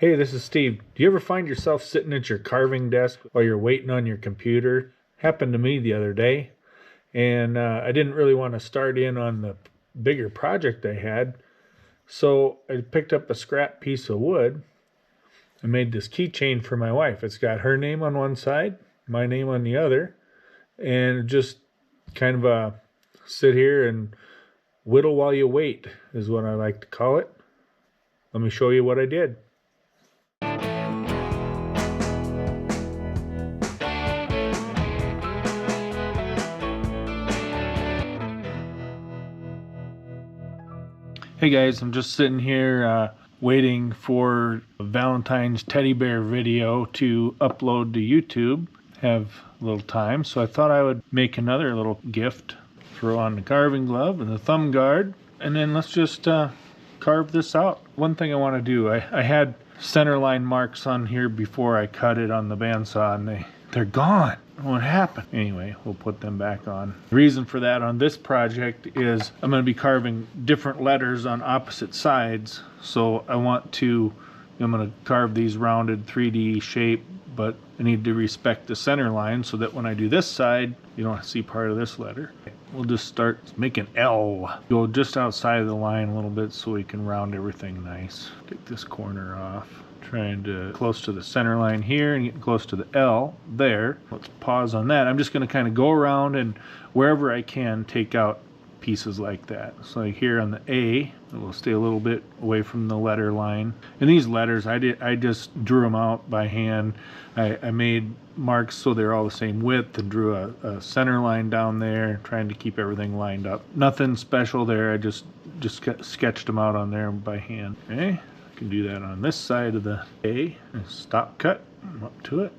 Hey, this is Steve. Do you ever find yourself sitting at your carving desk while you're waiting on your computer? Happened to me the other day, and I didn't really want to start in on the bigger project I had, so I picked up a scrap piece of wood and made this keychain for my wife. It's got her name on one side, my name on the other, and just kind of sit here and whittle while you wait is what I like to call it. Let me show you what I did. Hey guys, I'm just sitting here waiting for a Valentine's teddy bear video to upload to YouTube. Have a little time, so I thought I would make another little gift. Throw on the carving glove and the thumb guard, and then let's just carve this out. One thing I want to do, I had center line marks on here before I cut it on the bandsaw, and they're gone. What happened? Anyway, we'll put them back on. The reason for that on this project is I'm going to be carving different letters on opposite sides. So I'm going to carve these rounded 3D shape, but I need to respect the center line so that when I do this side, you don't see part of this letter. We'll just start making L. Go just outside of the line a little bit so we can round everything nice. Take this corner off. Trying to close to the center line here and getting close to the L there. Let's pause on that. I'm just going to kind of go around and wherever I can take out pieces like that. So like here on the A, it will stay a little bit away from the letter line. And these letters, I just drew them out by hand. I made marks so they're all the same width and drew a center line down there, trying to keep everything lined up. Nothing special there. I just sketched them out on there by hand. Okay. Can do that on this side of the A. Stop cut up to it.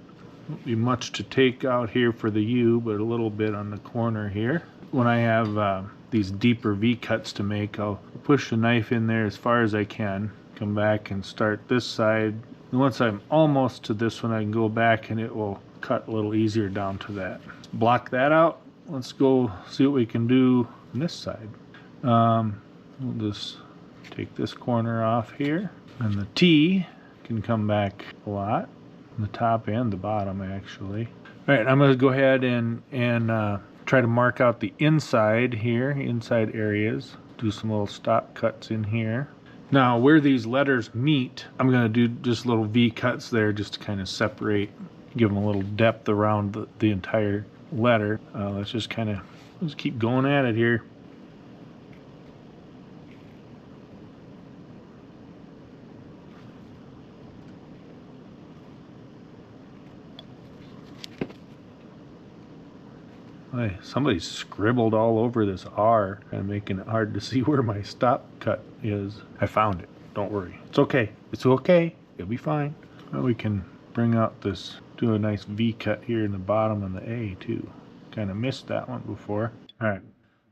Won't be much to take out here for the U, but a little bit on the corner here. When I have these deeper V cuts to make, I'll push the knife in there as far as I can, come back and start this side. And once I'm almost to this one, I can go back and it will cut a little easier down to that. Block that out. Let's go see what we can do on this side. We'll just take this corner off here. And the T can come back a lot, the top and the bottom actually. All right, I'm going to go ahead and try to mark out the inside here, inside areas. Do some little stop cuts in here. Now where these letters meet, I'm going to do just little V cuts there just to kind of separate, give them a little depth around the entire letter. Let's keep going at it here. Somebody scribbled all over this R, kind of making it hard to see where my stop cut is. I found it. Don't worry. It's okay. It's okay. It'll be fine. Well, we can bring out this, do a nice V cut here in the bottom of the A too. Kind of missed that one before. All right.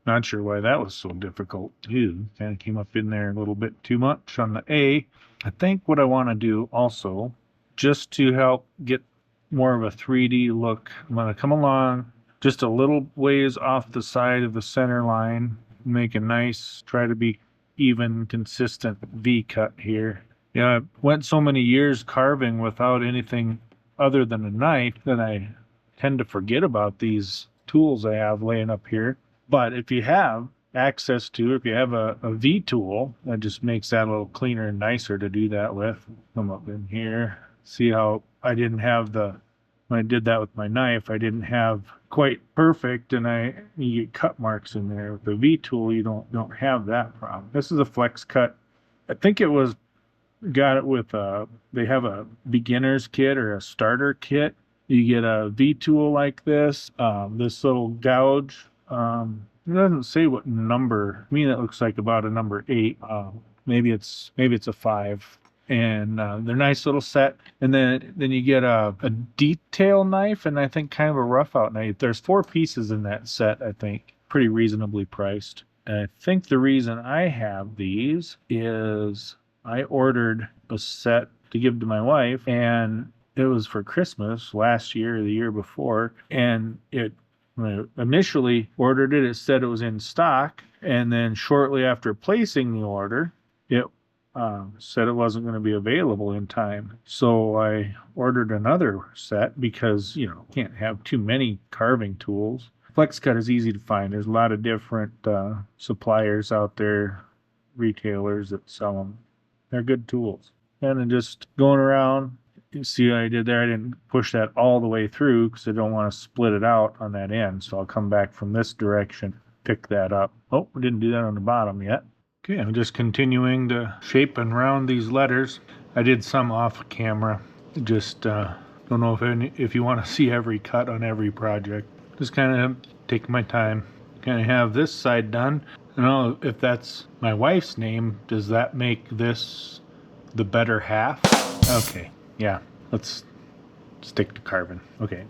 Not sure why that was so difficult too. Kind of came up in there a little bit too much on the A. I think what I want to do also, just to help get more of a 3D look, I'm going to come along just a little ways off the side of the center line, make a nice, try to be even, consistent V cut here. I went so many years carving without anything other than a knife that I tend to forget about these tools I have laying up here. But if you have access to, if you have a V tool, that just makes that a little cleaner and nicer to do that with. Come up in here. See how I didn't have when I did that with my knife, I didn't have quite perfect, and you get cut marks in there. With the V tool, you don't have that problem. This is a flex cut. I think got it with they have a beginner's kit or a starter kit. You get a V tool like this, this little gouge. It doesn't say what number. To me, that looks like about a number 8. Maybe it's a 5. And they're nice little set. And then you get a detail knife, and I think kind of a rough out knife. There's 4 pieces in that set, I think, pretty reasonably priced. And I think the reason I have these is I ordered a set to give to my wife, and it was for Christmas last year or the year before. And when I initially ordered it, it said it was in stock. And then shortly after placing the order, it said it wasn't going to be available in time. So I ordered another set because, you know, can't have too many carving tools. Flex cut is easy to find. There's a lot of different suppliers out there, retailers that sell them. They're good tools. And then just going around, you see what I did there? I didn't push that all the way through because I don't want to split it out on that end. So I'll come back from this direction, pick that up. Oh, we didn't do that on the bottom yet. Okay, I'm just continuing to shape and round these letters. I did some off camera. Just don't know if you want to see every cut on every project. Just kind of take my time. Kind of have this side done. I don't know if that's my wife's name. Does that make this the better half? Okay, yeah, let's stick to carving. Okay.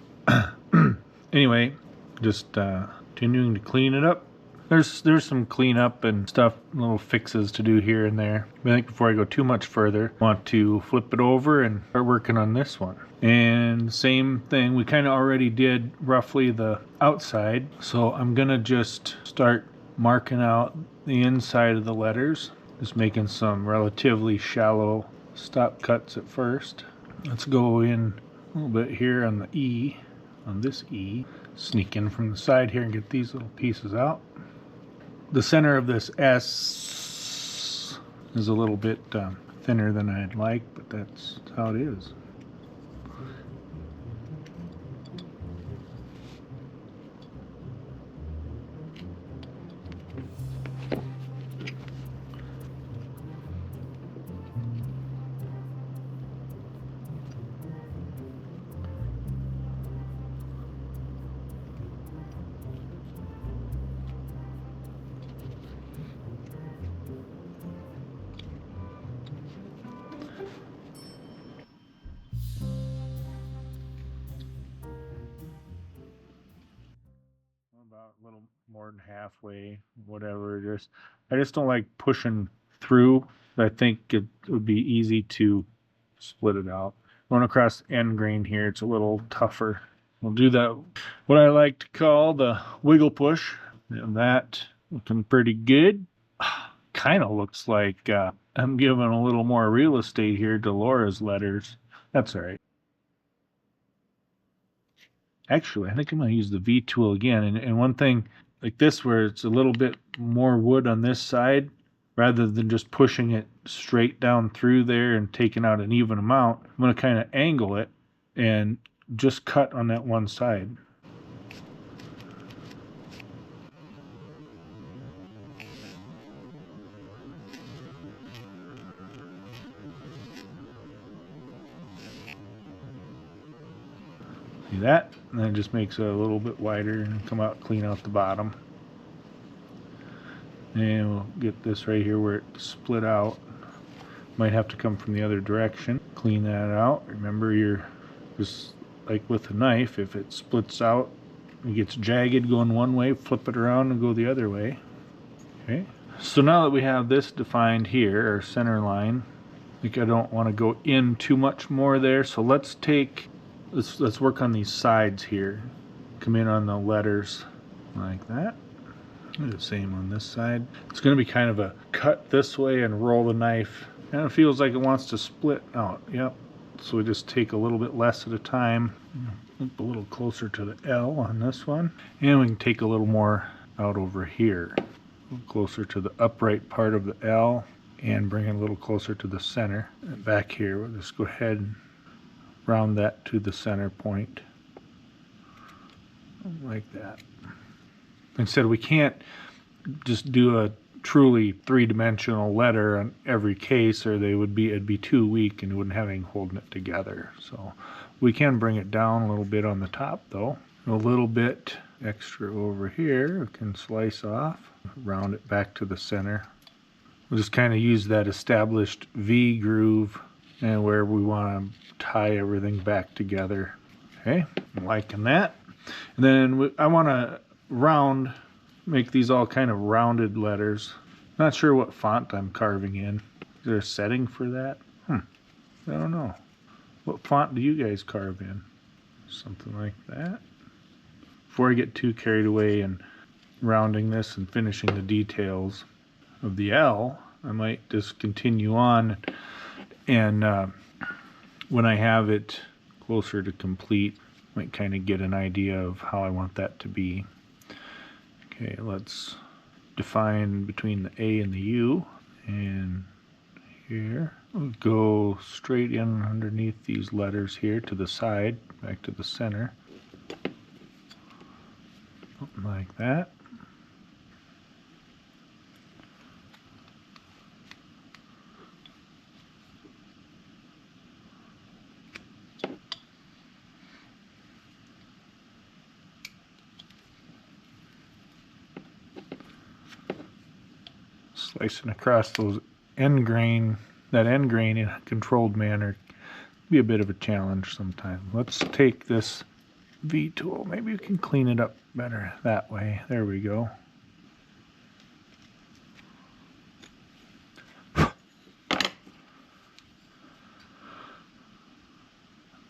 Anyway, just continuing to clean it up. There's some cleanup and stuff, little fixes to do here and there. But I think before I go too much further, I want to flip it over and start working on this one. And same thing, we kind of already did roughly the outside. So I'm gonna just start marking out the inside of the letters. Just making some relatively shallow stop cuts at first. Let's go in a little bit here on the E, on this E. Sneak in from the side here and get these little pieces out. The center of this S is a little bit thinner than I'd like, but that's how it is. About a little more than halfway, whatever. I just don't like pushing through. I think it would be easy to split it out. Going across the end grain here, it's a little tougher. We'll do that, what I like to call the wiggle push. And that looking pretty good. Kind of looks like I'm giving a little more real estate here to Laura's letters. That's all right. Actually, I think I'm going to use the V tool again. And one thing like this, where it's a little bit more wood on this side, rather than just pushing it straight down through there and taking out an even amount, I'm going to kind of angle it and just cut on that one side. See that? And then it just makes it a little bit wider and come out, clean out the bottom. And we'll get this right here where it split out. Might have to come from the other direction. Clean that out. Remember, you're just like with a knife, if it splits out, it gets jagged going one way, flip it around and go the other way. Okay. So now that we have this defined here, our center line, I think I don't want to go in too much more there. So let's work on these sides here. Come in on the letters like that. The same on this side. It's going to be kind of a cut this way and roll the knife. And it feels like it wants to split out. Yep. So we just take a little bit less at a time. Up a little closer to the L on this one. And we can take a little more out over here. A little closer to the upright part of the L. And bring it a little closer to the center. And back here, we'll just go ahead and round that to the center point. Like that. Like I said, we can't just do a truly three-dimensional letter on every case, or it'd be too weak and you wouldn't have anything holding it together. So we can bring it down a little bit on the top though. A little bit extra over here we can slice off, round it back to the center. We'll just kind of use that established V groove and where we want to tie everything back together. Okay, I'm liking that. And then I want to make these all kind of rounded letters. Not sure what font I'm carving in. Is there a setting for that? I don't know. What font do you guys carve in? Something like that. Before I get too carried away in rounding this and finishing the details of the L, I might just continue on, and when I have it closer to complete, I might kind of get an idea of how I want that to be. Okay, let's define between the A and the U, and here we'll go straight in underneath these letters here to the side, back to the center, something like that. Slicing across those end grain, that end grain in a controlled manner can be a bit of a challenge sometimes. Let's take this V tool. Maybe we can clean it up better that way. There we go. I'm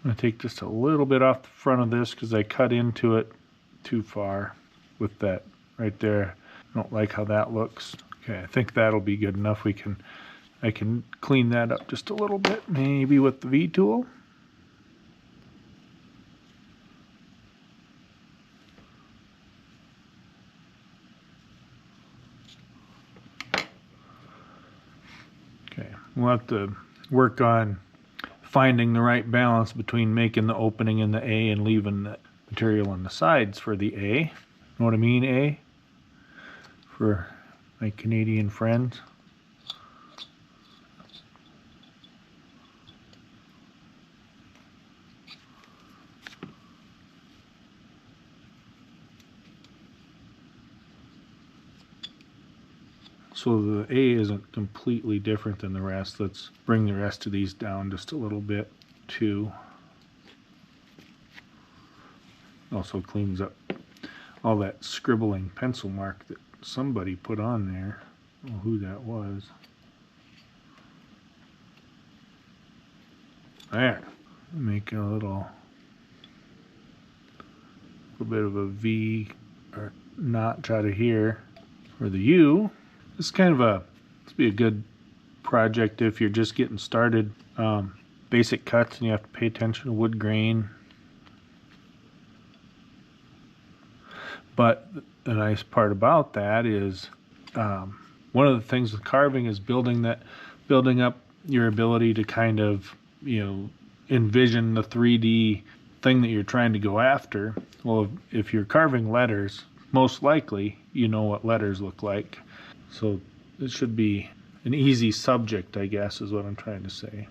going to take just a little bit off the front of this because I cut into it too far with that right there. I don't like how that looks. Okay, I think that'll be good enough. I can clean that up just a little bit, maybe with the V tool. Okay, we'll have to work on finding the right balance between making the opening in the A and leaving the material on the sides for the A. Know what I mean, A? For my Canadian friends. So the A isn't completely different than the rest. Let's bring the rest of these down just a little bit too. Also cleans up all that scribbling pencil mark that somebody put on there. I don't know who that was. There. Make a little bit of a V or notch out of here for the U. This this be a good project if you're just getting started. Basic cuts, and you have to pay attention to wood grain. But the nice part about that is one of the things with carving is building up your ability to kind of, envision the 3D thing that you're trying to go after. Well, if you're carving letters, most likely you know what letters look like. So it should be an easy subject, I guess, is what I'm trying to say.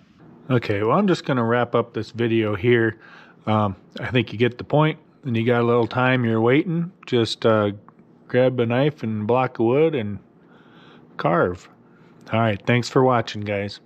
Okay, well, I'm just going to wrap up this video here. I think you get the point. And you got a little time you're waiting, just grab a knife and a block of wood and carve. All right, thanks for watching, guys.